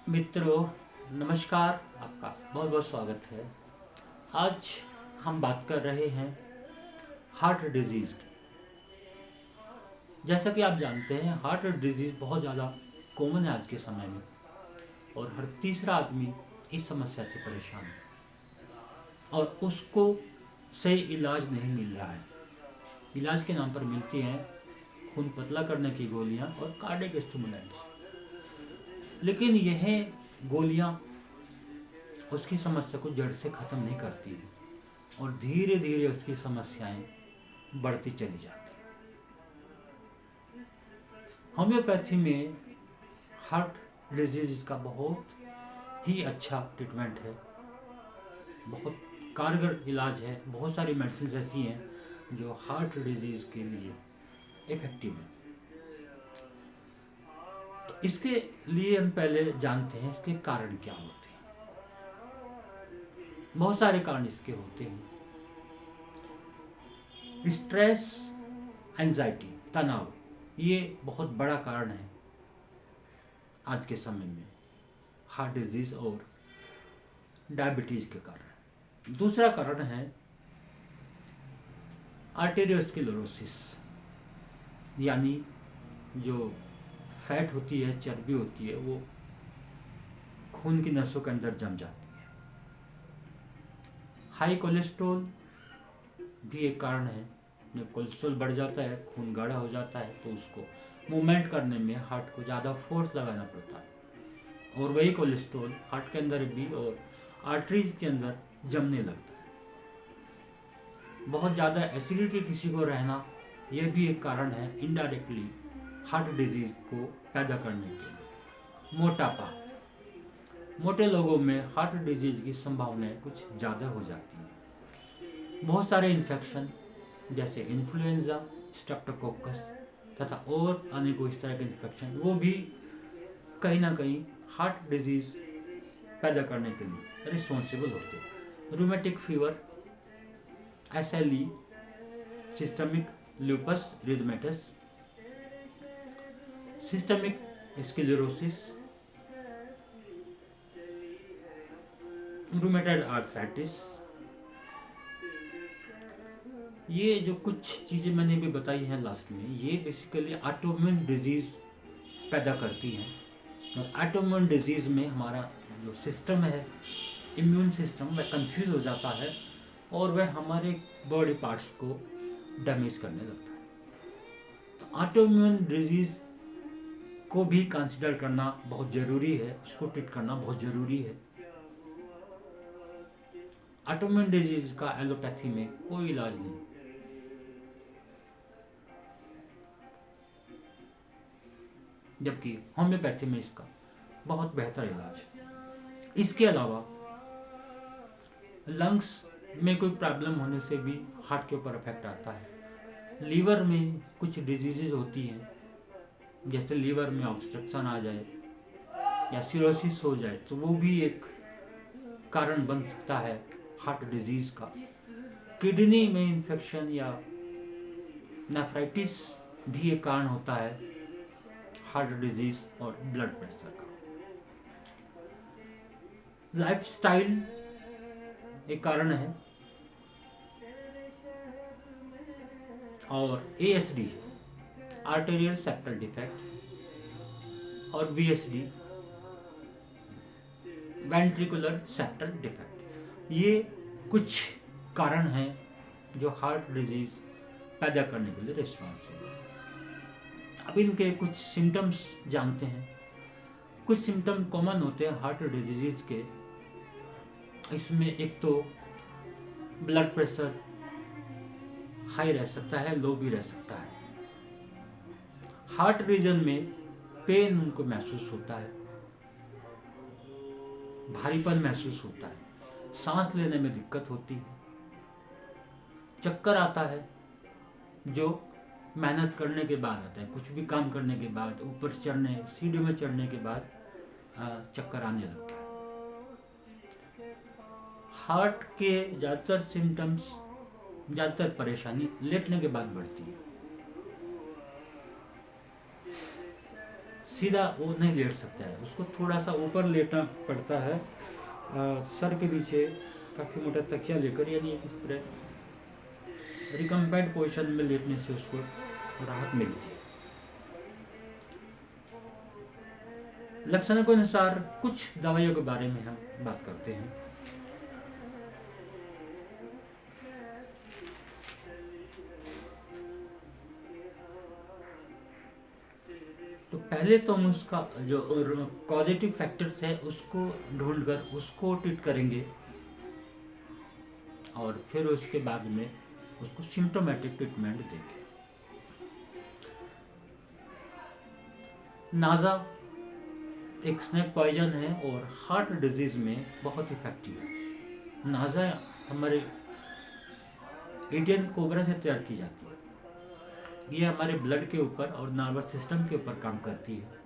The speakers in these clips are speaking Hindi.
मित्रों, नमस्कार। आपका बहुत बहुत स्वागत है। आज हम बात कर रहे हैं हार्ट डिजीज़ की। जैसा कि आप जानते हैं, हार्ट डिजीज़ बहुत ज़्यादा कॉमन है आज के समय में, और हर तीसरा आदमी इस समस्या से परेशान है और उसको सही इलाज नहीं मिल रहा है। इलाज के नाम पर मिलती हैं खून पतला करने की गोलियां और कार्डियक स्टिमुलेंट्स, लेकिन यह गोलियां उसकी समस्या को जड़ से ख़त्म नहीं करती है और धीरे धीरे उसकी समस्याएं बढ़ती चली जाती हैं। होम्योपैथी में हार्ट डिजीज का बहुत ही अच्छा ट्रीटमेंट है, बहुत कारगर इलाज है। बहुत सारी मेडिसिन ऐसी हैं जो हार्ट डिजीज़ के लिए इफ़ेक्टिव हैं। तो इसके लिए हम पहले जानते हैं इसके कारण क्या होते हैं। बहुत सारे कारण इसके होते हैं। स्ट्रेस, एंजाइटी, तनाव, ये बहुत बड़ा कारण है आज के समय में हार्ट डिजीज़ और डायबिटीज़ के कारण। दूसरा कारण है आर्टेरियोस्क्लेरोसिस, यानी जो फैट होती है, चर्बी होती है, वो खून की नसों के अंदर जम जाती है। हाई कोलेस्ट्रॉल भी एक कारण है। जब कोलेस्ट्रॉल बढ़ जाता है, खून गाढ़ा हो जाता है, तो उसको मूवमेंट करने में हार्ट को ज़्यादा फोर्स लगाना पड़ता है और वही कोलेस्ट्रॉल हार्ट के अंदर भी और आर्टरीज के अंदर जमने लगता है। बहुत ज़्यादा एसिडिटी किसी को रहना, यह भी एक कारण है इनडायरेक्टली हार्ट डिजीज़ को पैदा करने के लिए। मोटापा, मोटे लोगों में हार्ट डिजीज़ की संभावनाएं कुछ ज़्यादा हो जाती हैं। बहुत सारे इन्फेक्शन जैसे इन्फ्लुएंजा, स्ट्रेप्टोकोकस तथा और अनेकों इस तरह के इन्फेक्शन, वो भी कहीं ना कहीं हार्ट डिजीज़ पैदा करने के लिए रिस्पॉन्सिबल होते हैं। Rheumatic fever, SLE, systemic lupus erythematosus, systemic sclerosis, rheumatoid arthritis, ये जो कुछ चीज़ें मैंने भी बताई हैं लास्ट में, ये बेसिकली ऑटोइम्यून डिजीज़ पैदा करती हैं। और ऑटोइम्यून डिजीज़ में हमारा जो सिस्टम है, इम्यून सिस्टम, वह कंफ्यूज हो जाता है और वह हमारे बॉडी पार्ट्स को डैमेज करने लगता है। तो ऑटोइम्यून डिजीज़ को भी कंसिडर करना बहुत ज़रूरी है, उसको ट्रीट करना बहुत ज़रूरी है। ऑटोइम्यून डिजीज़ का एलोपैथी में कोई इलाज नहीं, जबकि होम्योपैथी में इसका बहुत बेहतर इलाज है। इसके अलावा लंग्स में कोई प्रॉब्लम होने से भी हार्ट के ऊपर इफेक्ट आता है। लीवर में कुछ डिजीजेज होती हैं, जैसे लीवर में ऑब्स्ट्रक्शन आ जाए या सिरोसिस हो जाए, तो वो भी एक कारण बन सकता है हार्ट डिजीज का। किडनी में इन्फेक्शन या नेफ्राइटिस भी एक कारण होता है हार्ट डिजीज और ब्लड प्रेशर का। लाइफस्टाइल एक कारण है, और ASD, आर्टेरियल सेप्टल डिफेक्ट, और VSD, वेंट्रिकुलर सेप्टल डिफेक्ट, ये कुछ कारण हैं जो हार्ट डिजीज पैदा करने के लिए रिस्पॉन्सिबल है। अब इनके कुछ सिम्टम्स जानते हैं। कुछ सिम्टम कॉमन होते हैं हार्ट डिजीज के। इसमें एक तो ब्लड प्रेशर हाई रह सकता है, लो भी रह सकता है। हार्ट रीजन में पेन उनको महसूस होता है, भारीपन महसूस होता है, सांस लेने में दिक्कत होती है, चक्कर आता है, जो मेहनत करने के बाद आता है, कुछ भी काम करने के बाद, ऊपर चढ़ने, सीढ़ी में चढ़ने के बाद चक्कर आने लगता है। हार्ट के ज़्यादातर सिम्टम्स, ज़्यादातर परेशानी लेटने के बाद बढ़ती है। सीधा वो नहीं लेट सकता है, उसको थोड़ा सा ऊपर लेटना पड़ता है, सर के नीचे काफ़ी मोटा तकिया लेकर, यानी इस तरह रिकम्बेंट पोजीशन में लेटने से उसको राहत मिलती है। लक्षणों के अनुसार कुछ दवाइयों के बारे में हम बात करते हैं। तो पहले तो हम उसका जो कॉजेटिव फैक्टर्स है उसको ढूंढकर उसको ट्रीट करेंगे, और फिर उसके बाद में उसको सिम्टोमेटिक ट्रीटमेंट देंगे। नाज़ा एक स्नेक पॉइजन है और हार्ट डिजीज में बहुत इफेक्टिव है। नाज़ा हमारे इंडियन कोबरा से तैयार की जाती है। ये हमारे ब्लड के ऊपर और नर्वस सिस्टम के ऊपर काम करती है।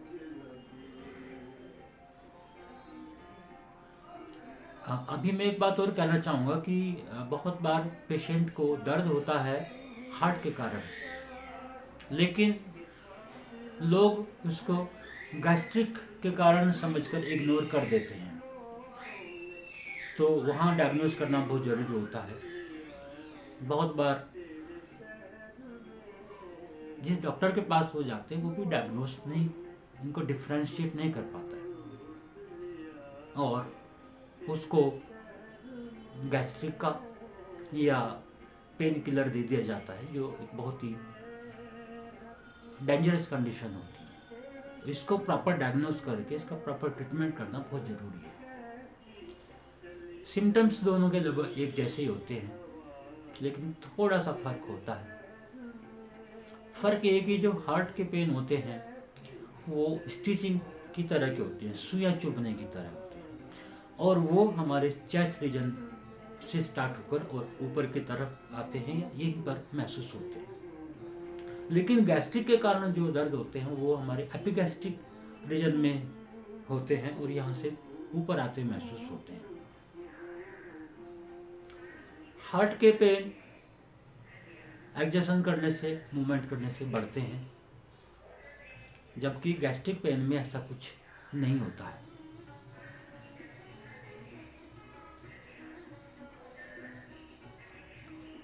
अभी मैं एक बात और कहना चाहूँगा कि बहुत बार पेशेंट को दर्द होता है हार्ट के कारण, लेकिन लोग उसको गैस्ट्रिक के कारण समझकर इग्नोर कर देते हैं, तो वहाँ डायग्नोज करना बहुत ज़रूरी होता है। बहुत बार जिस डॉक्टर के पास वो जाते हैं वो भी डायग्नोज नहीं, इनको डिफ्रेंशिएट नहीं कर पाता है, और उसको गैस्ट्रिक का या पेन किलर दे दिया जाता है, जो बहुत ही डेंजरस कंडीशन होती है। तो इसको प्रॉपर डायग्नोज करके इसका प्रॉपर ट्रीटमेंट करना बहुत ज़रूरी है। सिम्टम्स दोनों के लगभग एक जैसे ही होते हैं, लेकिन थोड़ा सा फर्क होता है। फर्क ये कि जो हार्ट के पेन होते हैं वो स्टिचिंग की तरह के होते हैं, सुइयां चुभने की तरह होते हैं, और वो हमारे चेस्ट रीजन से स्टार्ट होकर और ऊपर की तरफ आते हैं या यहीं पर महसूस होते हैं। लेकिन गैस्ट्रिक के कारण जो दर्द होते हैं वो हमारे एपिगैस्ट्रिक रीजन में होते हैं और यहाँ से ऊपर आते महसूस होते हैं। हार्ट के पेन एक्सर्शन करने से, मूवमेंट करने से बढ़ते हैं, जबकि गैस्ट्रिक पेन में ऐसा कुछ नहीं होता है।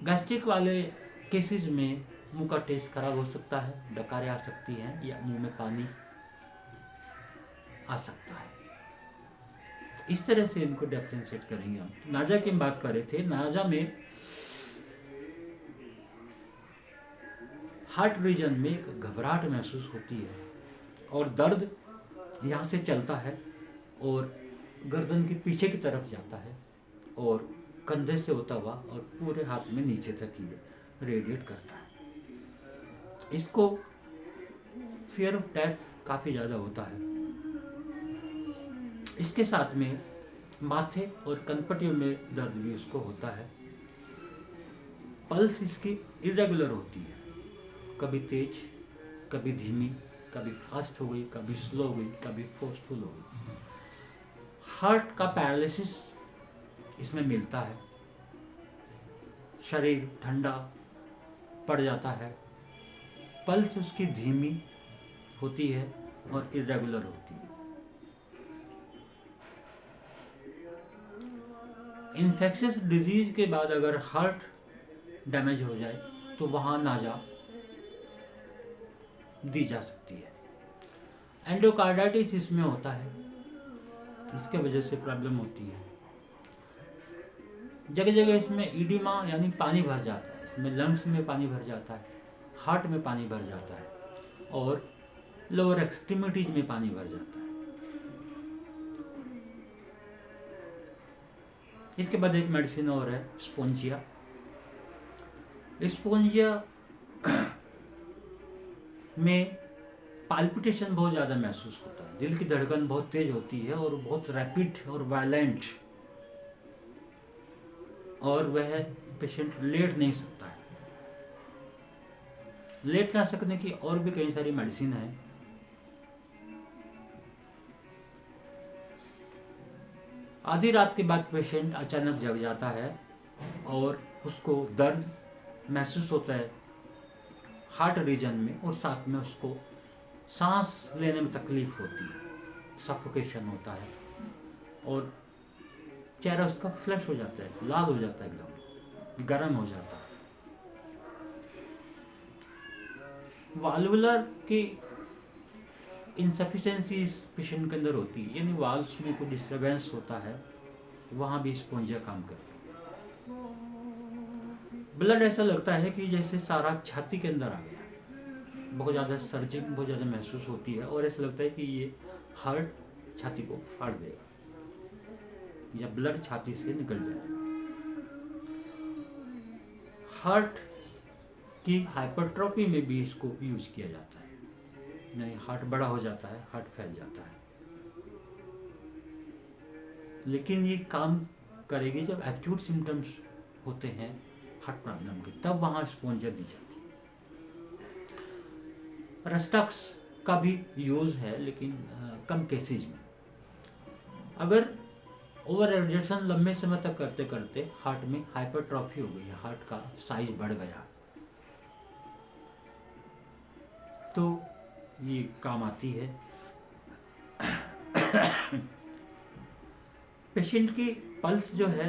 गैस्ट्रिक वाले केसेस में मुंह का टेस्ट खराब हो सकता है, डकारें आ सकती हैं या मुंह में पानी आ सकता है। तो इस तरह से इनको डिफरेंशिएट करेंगे हम। नाजा की बात कर रहे थे, नाजा में हार्ट रीजन में एक घबराहट महसूस होती है और दर्द यहाँ से चलता है और गर्दन के पीछे की तरफ जाता है और कंधे से होता हुआ और पूरे हाथ में नीचे तक ही रेडिएट करता है। इसको फियर ऑफ डेथ काफ़ी ज़्यादा होता है। इसके साथ में माथे और कनपटियों में दर्द भी उसको होता है। पल्स इसकी इरेगुलर होती है, कभी तेज, कभी धीमी, कभी फास्ट हो गई, कभी स्लो हो गई, कभी फोर्सफुल हो गई। हार्ट का पैरालिसिस इसमें मिलता है, शरीर ठंडा पड़ जाता है, पल्स उसकी धीमी होती है और इरेगुलर होती है। इन्फेक्शियस डिजीज के बाद अगर हार्ट डैमेज हो जाए तो वहाँ नाजा दी जा सकती है। एंडोकार्डाइटिस इसमें होता है, इसके वजह से प्रॉब्लम होती है। जगह जगह इसमें ईडिमा यानी पानी भर जाता है, इसमें लंग्स में पानी भर जाता है, हार्ट में पानी भर जाता है और लोअर एक्सट्रीमिटीज में पानी भर जाता है। इसके बाद एक मेडिसिन और है स्पोंजिया। स्पोंजिया में पाल्पिटेशन बहुत ज़्यादा महसूस होता है, दिल की धड़कन बहुत तेज होती है और बहुत रैपिड और वायलेंट, और वह पेशेंट लेट नहीं सकता है। लेट ना सकने की और भी कई सारी मेडिसिन है। आधी रात के बाद पेशेंट अचानक जग जाता है और उसको दर्द महसूस होता है हार्ट रीजन में, और साथ में उसको सांस लेने में तकलीफ होती है, सफोकेशन होता है, और चेहरा उसका फ्लश हो जाता है, लाल हो जाता है, एकदम गर्म हो जाता है। वाल्वुलर की इनसफिशिएंसी इस पेशेंट के अंदर होती है, यानी वाल्व्स में कोई डिस्टर्बेंस होता है, तो वहाँ भी स्पोंजिया काम करती है। ब्लड ऐसा लगता है कि जैसे सारा छाती के अंदर आ गया, बहुत ज़्यादा सर्जिंग बहुत ज़्यादा महसूस होती है, और ऐसा लगता है कि ये हार्ट छाती को फाड़ देगा या ब्लड छाती से निकल जाएगा। हार्ट की हाइपरट्रोफी में भी इसको यूज किया जाता है, नहीं हार्ट बड़ा हो जाता है, हार्ट फैल जाता है, लेकिन ये काम करेगी जब एक्यूट सिम्टम्स होते हैं हार्ट प्रॉब्लम के, तब वहाँ स्पोंजिया दी जाती है। रस्टक्स का भी यूज़ है, लेकिन कम केसेज में। अगर ओवर एडजर्शन लंबे समय तक करते करते हार्ट में हाइपरट्रॉफी हो गई, हार्ट का साइज बढ़ गया, तो ये काम आती है। पेशेंट की पल्स जो है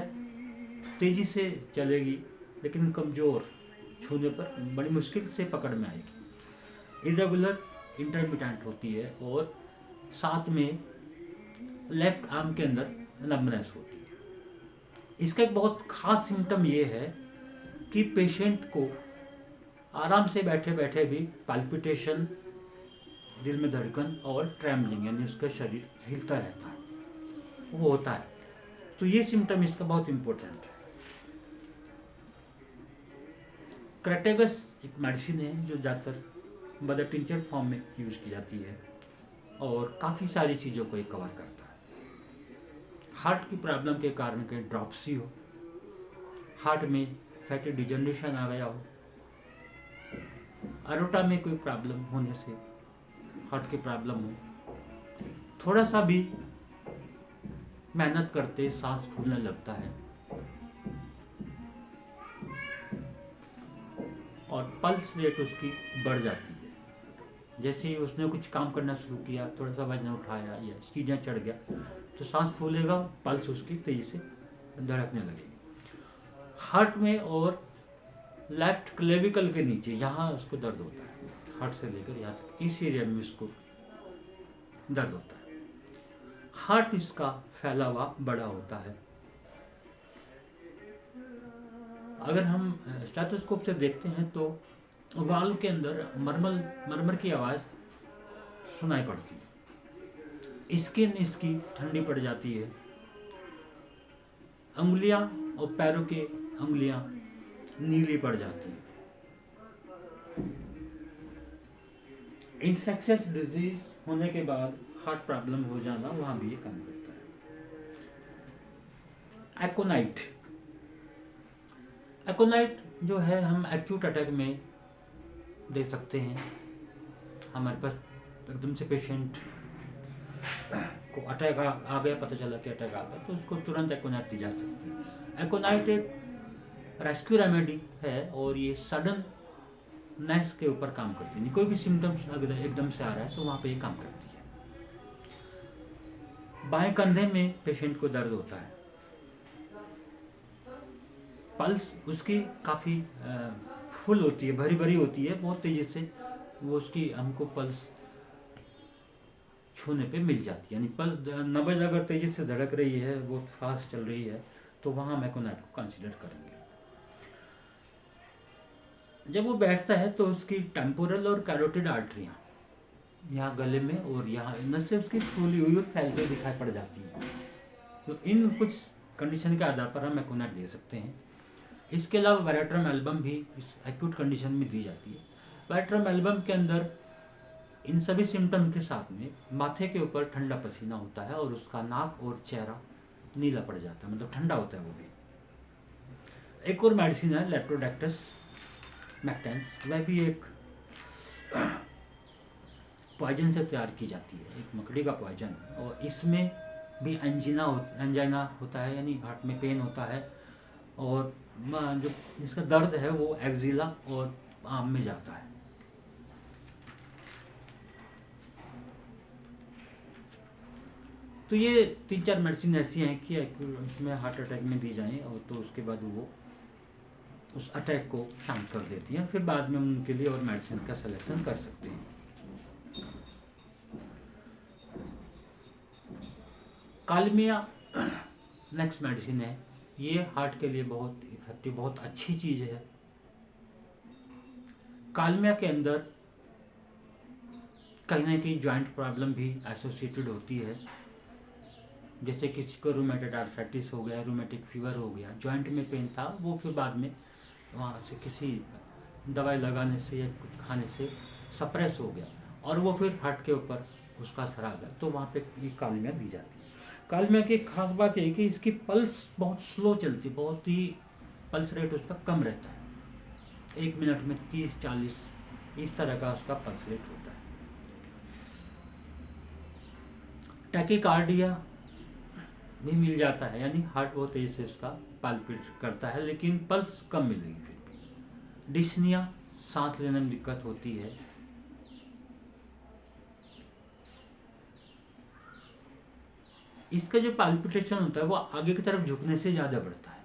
तेजी से चलेगी, लेकिन कमज़ोर, छूने पर बड़ी मुश्किल से पकड़ में आएगी, इरेगुलर इंटरमिटेंट होती है, और साथ में लेफ्ट आर्म के अंदर नमनेस होती है। इसका एक बहुत खास सिम्टम ये है कि पेशेंट को आराम से बैठे बैठे भी पाल्पिटेशन, दिल में धड़कन और ट्रेमलिंग, यानी उसका शरीर हिलता रहता है, वो होता है। तो ये सिम्टम इसका बहुत इम्पोर्टेंट है। क्रेटेगस एक मेडिसिन है जो ज़्यादातर मदर टिंचर फॉर्म में यूज़ की जाती है, और काफ़ी सारी चीज़ों को ये कवर करता है। हार्ट की प्रॉब्लम के कारण कहीं ड्रॉप्सी हो, हार्ट में फैटी डिजनरेशन आ गया हो, अरोटा में कोई प्रॉब्लम होने से हार्ट की प्रॉब्लम हो, थोड़ा सा भी मेहनत करते सांस फूलने लगता है, और पल्स रेट उसकी बढ़ जाती है। जैसे ही उसने कुछ काम करना शुरू किया, थोड़ा सा वजन उठाया या सीढ़ियाँ चढ़ गया, तो सांस फूलेगा, पल्स उसकी तेजी से धड़कने लगेगी। हार्ट में और लेफ्ट क्लेविकल के नीचे यहाँ उसको दर्द होता है, हार्ट से लेकर यहाँ तक इस एरिया में उसको दर्द होता है। हार्ट इसका फैला हुआ बड़ा होता है। अगर हम स्टेथोस्कोप से देखते हैं तो वाल्व के अंदर मरमर की आवाज़ सुनाई पड़ती है, स्किन इसकी ठंडी पड़ जाती है, अंगुलियां और पैरों की अंगुलियां नीली पड़ जाती है। इन्फेक्शियस डिजीज होने के बाद हार्ट प्रॉब्लम हो जाना, वहां भी ये काम करता है। एकोनाइट जो है हम एक्यूट अटैक में दे सकते हैं। हमारे पास एकदम से पेशेंट को अटैक आ गया, पता चला कि अटैक आ गया, तो उसको तुरंत एकोनाइट दी जा सकती है। एकोनाइट एक रेस्क्यू रेमेडी है, और ये सडन नेस के ऊपर काम करती है। कोई भी सिम्टम्स अगर एकदम से आ रहा है तो वहाँ पे ये काम करती है। बाएं कंधे में पेशेंट को दर्द होता है, पल्स उसकी काफ़ी फुल होती है, भरी भरी होती है, बहुत तेज़ी से वो उसकी हमको पल्स छूने पे मिल जाती है। यानी पल्स नब्ज अगर तेज़ी से धड़क रही है, बहुत फास्ट चल रही है, तो वहाँ हम एकोनाइट को कंसीडर करेंगे। जब वो बैठता है तो उसकी टेम्पोरल और कैरोटिड आर्टरियाँ यहाँ गले में और यहाँ नसें उसकी फूली हुई और फैलते दिखाई पड़ जाती हैं। तो इन कुछ कंडीशन के आधार पर हम एकोनाइट दे सकते हैं। इसके अलावा वेरेट्रम एल्बम भी इस एक्यूट कंडीशन में दी जाती है। वेरेट्रम एल्बम के अंदर इन सभी सिम्टम के साथ में माथे के ऊपर ठंडा पसीना होता है, और उसका नाक और चेहरा नीला पड़ जाता है, मतलब ठंडा होता है वो भी। एक और मेडिसिन है लेप्टोडेक्टस मैक्टेंस, वह भी एक पॉइजन से तैयार की जाती है, एक मकड़ी का पॉइजन, और इसमें भी एंजाइना होता है, यानी हार्ट में पेन होता है, और जो इसका दर्द है वो एक्जिला और आम में जाता है। तो ये 3-4 मेडिसिन ऐसी हैं कि इसमें हार्ट अटैक में दी जाएँ और तो उसके बाद वो उस अटैक को शांत कर देती हैं। फिर बाद में उनके लिए और मेडिसिन का सिलेक्शन कर सकते हैं। कालमिया नेक्स्ट मेडिसिन है। ये हार्ट के लिए बहुत इफेक्टिव, बहुत अच्छी चीज़ है। कालमिया के अंदर कहीं ना कहीं जॉइंट प्रॉब्लम भी एसोसिएटेड होती है। जैसे किसी को रूमेटॉइड आर्थराइटिस हो गया, रूमेटिक फीवर हो गया, जॉइंट में पेन था, वो फिर बाद में वहाँ से किसी दवाई लगाने से या कुछ खाने से सप्रेस हो गया और वो फिर हार्ट के ऊपर उसका असर आ गया, तो वहाँ पे ये कालमिया दी जाती है। कालमिया की एक खास बात यह है कि इसकी पल्स बहुत स्लो चलती है, बहुत ही पल्स रेट उसका कम रहता है। 1 मिनट में 30-40 इस तरह का उसका पल्स रेट होता है। टैकीकार्डिया भी मिल जाता है, यानी हार्ट बहुत तेज से उसका पाल्पिट करता है लेकिन पल्स कम मिलेगी। फिर भी डिस्निया, सांस लेने में दिक्कत होती है। इसका जो पाल्पिटेशन होता है वो आगे की तरफ झुकने से ज़्यादा बढ़ता है।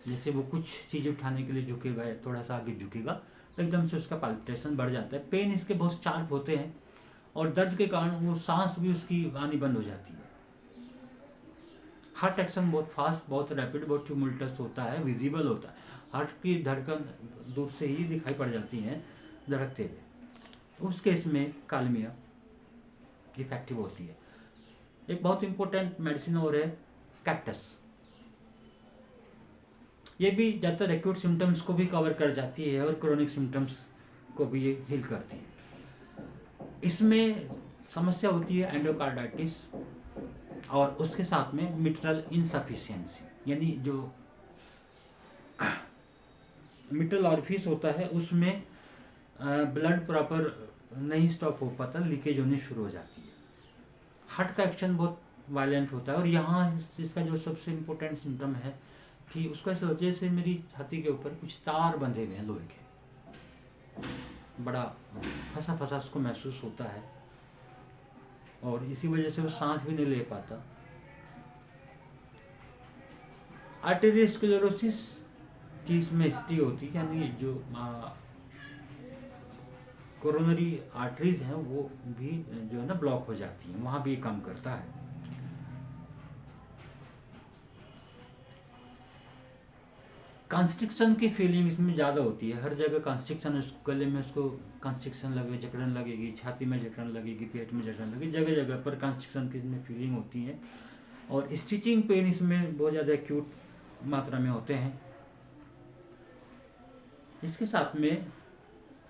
जैसे वो कुछ चीज़ उठाने के लिए झुकेगा या थोड़ा सा आगे झुकेगा तो एकदम से उसका पाल्पिटेशन बढ़ जाता है। पेन इसके बहुत शार्प होते हैं और दर्द के कारण वो सांस भी उसकी आनी बंद हो जाती है। हार्ट एक्शन बहुत फास्ट, बहुत रैपिड, बहुत ट्यूमुल्टस होता है, विजिबल होता है। हार्ट की धड़कन दूर से ही दिखाई पड़ जाती हैं धड़कते हुए। उस केस में कालमिया इफेक्टिव होती है। एक बहुत इंपॉर्टेंट मेडिसिन और है कैक्टस। ये भी ज़्यादातर एक्यूट सिम्टम्स को भी कवर कर जाती है और क्रोनिक सिम्टम्स को भी ये हील करती है। इसमें समस्या होती है एंडोकार्डाइटिस और उसके साथ में मिट्रल इनसफिशिएंसी, यानी जो मिट्रल ऑरिफिस होता है उसमें ब्लड प्रॉपर नहीं स्टॉप हो पाता, लीकेज होनी शुरू हो जाती है। हार्ट का एक्शन बहुत वायलेंट होता है और यहाँ इसका जो सबसे इम्पोर्टेंट सिम्टम है कि उसका इस वजह से मेरी छाती के ऊपर कुछ तार बंधे हुए हैं लोहे के, बड़ा फंसा फंसा उसको महसूस होता है और इसी वजह से वो सांस भी नहीं ले पाता। आर्टेरियोस्क्लेरोसिस की इसमें हिस्ट्री होती है, यानी जो कोरोनरी आर्टरीज हैं वो भी जो है ना ब्लॉक हो जाती हैं, वहाँ भी काम करता है। कंस्ट्रिक्शन की फीलिंग इसमें ज़्यादा होती है, हर जगह कंस्ट्रिक्शन, गले में उसको कंस्ट्रिक्शन लगे, जकड़न लगेगी, छाती में जकड़न लगेगी, पेट में जकड़न लगेगी, जगह जगह पर कंस्ट्रिक्शन की इसमें फीलिंग होती है। और स्टिचिंग पेन इसमें बहुत ज़्यादा एक्यूट मात्रा में होते हैं। इसके साथ में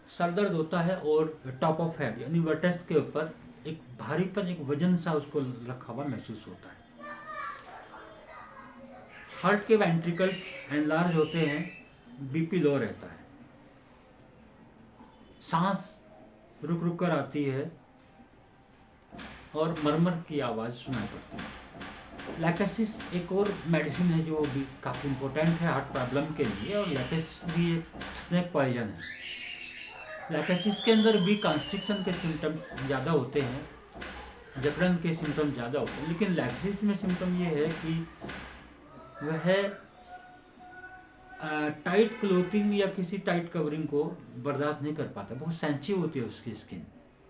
सर दर्द होता है और टॉप ऑफ हेड यानी वर्टेक्स के ऊपर एक भारीपन, एक वजन सा उसको रखा हुआ महसूस होता है। हार्ट के वेंट्रिकल एनलार्ज होते हैं, बीपी लो रहता है, सांस रुक रुक कर आती है और मरमर की आवाज़ सुनाई पड़ती है। लैकेसिस एक और मेडिसिन है जो भी काफ़ी इम्पोर्टेंट है हार्ट प्रॉब्लम के लिए, और लैकेसिस भी एक स्नेक पॉइजन है। लैकेसिस के अंदर भी कंस्ट्रिक्शन के सिम्टम्स ज़्यादा होते हैं, जकड़न के सिम्टम ज़्यादा होते हैं, लेकिन लैकेसिस में सिम्टम ये है कि वह टाइट क्लोथिंग या किसी टाइट कवरिंग को बर्दाश्त नहीं कर पाता, बहुत सेंसिटिव होती है उसकी स्किन।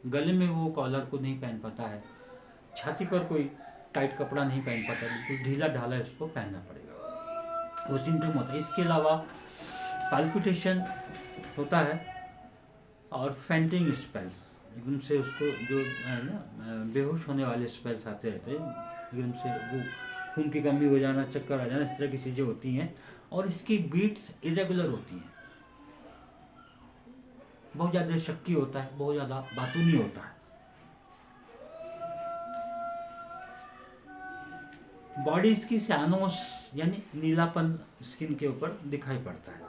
गले में वो कॉलर को नहीं पहन पाता है, छाती पर कोई टाइट कपड़ा नहीं पहन पाता, बिल्कुल ढीला ढाला उसको पहनना पड़ेगा, वो सिम्टम होता है। इसके अलावा पाल्पिटेशन होता है और फेंटिंग स्पेल्स, एकदम से उसको जो है ना बेहोश होने वाले स्पेल्स आते रहते हैं, एकदम से वो खून की कमी हो जाना, चक्कर आ जाना, इस तरह की चीज़ें होती हैं। और इसकी बीट्स इरेगुलर होती हैं, बहुत ज़्यादा शक्की होता है, बहुत ज़्यादा बातूनी होता है। बॉडी इसकी सैनोस यानी नीलापन स्किन के ऊपर दिखाई पड़ता है।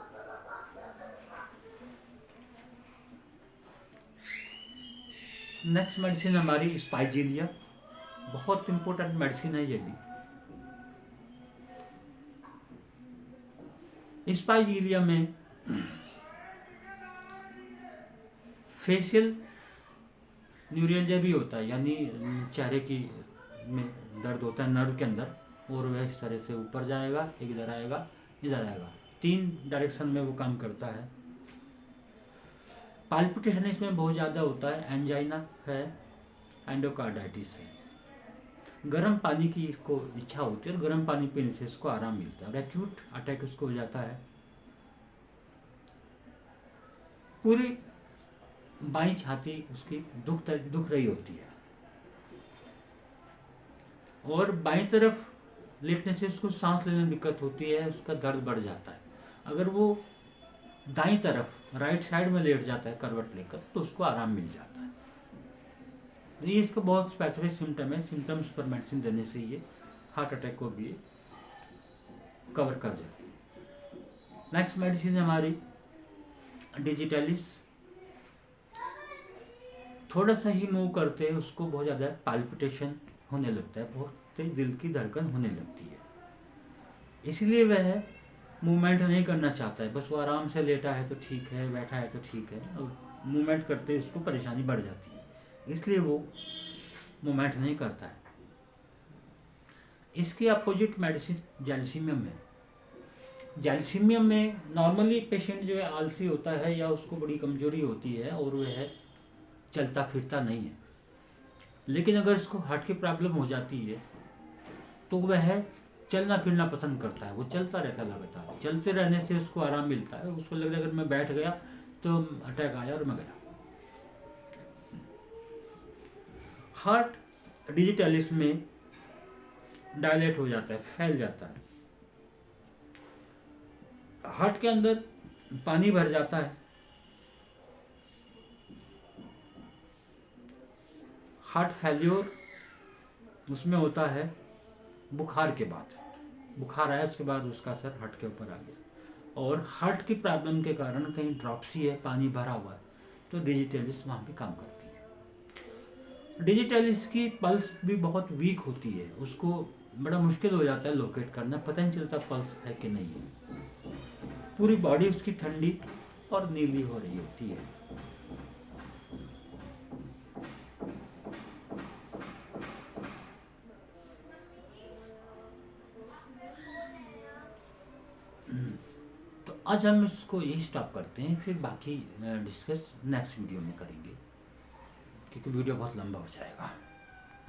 नेक्स्ट मेडिसिन हमारी स्पाइजीलिया, बहुत इंपॉर्टेंट मेडिसिन है ये भी। स्पाइजीलिया में फेशियल न्यूरेंजिया भी होता है, यानी चेहरे की में दर्द होता है नर्व के अंदर, और वह इस तरह से ऊपर जाएगा, एक इधर आएगा, इधर आएगा, 3 डायरेक्शन में वो काम करता है। पाल्पिटेशन इसमें बहुत ज़्यादा होता है, एंजाइना है, एंडोकार्डाइटिस है। गर्म पानी की इसको इच्छा होती है और गर्म पानी पीने से इसको आराम मिलता है, और एक्यूट अटैक उसको हो जाता है। पूरी बाईं छाती उसकी दुख रही होती है, और बाईं तरफ लेटने से उसको सांस लेने में दिक्कत होती है, उसका दर्द बढ़ जाता है। अगर वो दाईं तरफ राइट साइड में लेट जाता है करवट लेकर, तो उसको आराम मिल जाता है। ये इसका बहुत स्पेसिफिक सिम्टम है, सिम्टम्स पर मेडिसिन देने से ये हार्ट अटैक को भी कवर कर जाती है। नेक्स्ट मेडिसिन है हमारी डिजिटलिस। थोड़ा सा ही मूव करते हैं उसको बहुत ज़्यादा पाल्पिटेशन होने लगता है, बहुत तेज दिल की धड़कन होने लगती है, इसलिए वह मूवमेंट नहीं करना चाहता है। बस वो आराम से लेटा है तो ठीक है, बैठा है तो ठीक है, और मूवमेंट करते उसको परेशानी बढ़ जाती है, इसलिए वो मूवमेंट नहीं करता है। इसके अपोजिट मेडिसिन जैल्सीमियम है। जैल्सीमियम में नॉर्मली पेशेंट जो है आलसी होता है, या उसको बड़ी कमजोरी होती है और वह चलता फिरता नहीं है। लेकिन अगर इसको हार्ट की प्रॉब्लम हो जाती है तो वह चलना फिरना पसंद करता है, वो चलता रहता है लगातार। चलते रहने से उसको आराम मिलता है, उसको लगता है अगर मैं बैठ गया तो अटैक आया और मैं गया। हार्ट डिजिटलिस में डायलेट हो जाता है, फैल जाता है, हार्ट के अंदर पानी भर जाता है। हार्ट फेल्योर उसमें होता है बुखार के बाद, बुखार आया उसके बाद उसका असर हार्ट के ऊपर आ गया, और हार्ट की प्रॉब्लम के कारण कहीं ड्रॉप्सी है, पानी भरा हुआ है, तो डिजिटलिस वहाँ पे काम करती है। डिजिटलिस की पल्स भी बहुत वीक होती है, उसको बड़ा मुश्किल हो जाता है लोकेट करना, पता नहीं चलता पल्स है कि नहीं है। पूरी बॉडी उसकी ठंडी और नीली हो रही होती है। तो आज हम इसको यही स्टॉप करते हैं, फिर बाकी डिस्कस नेक्स्ट वीडियो में करेंगे, क्योंकि वीडियो बहुत लंबा हो जाएगा।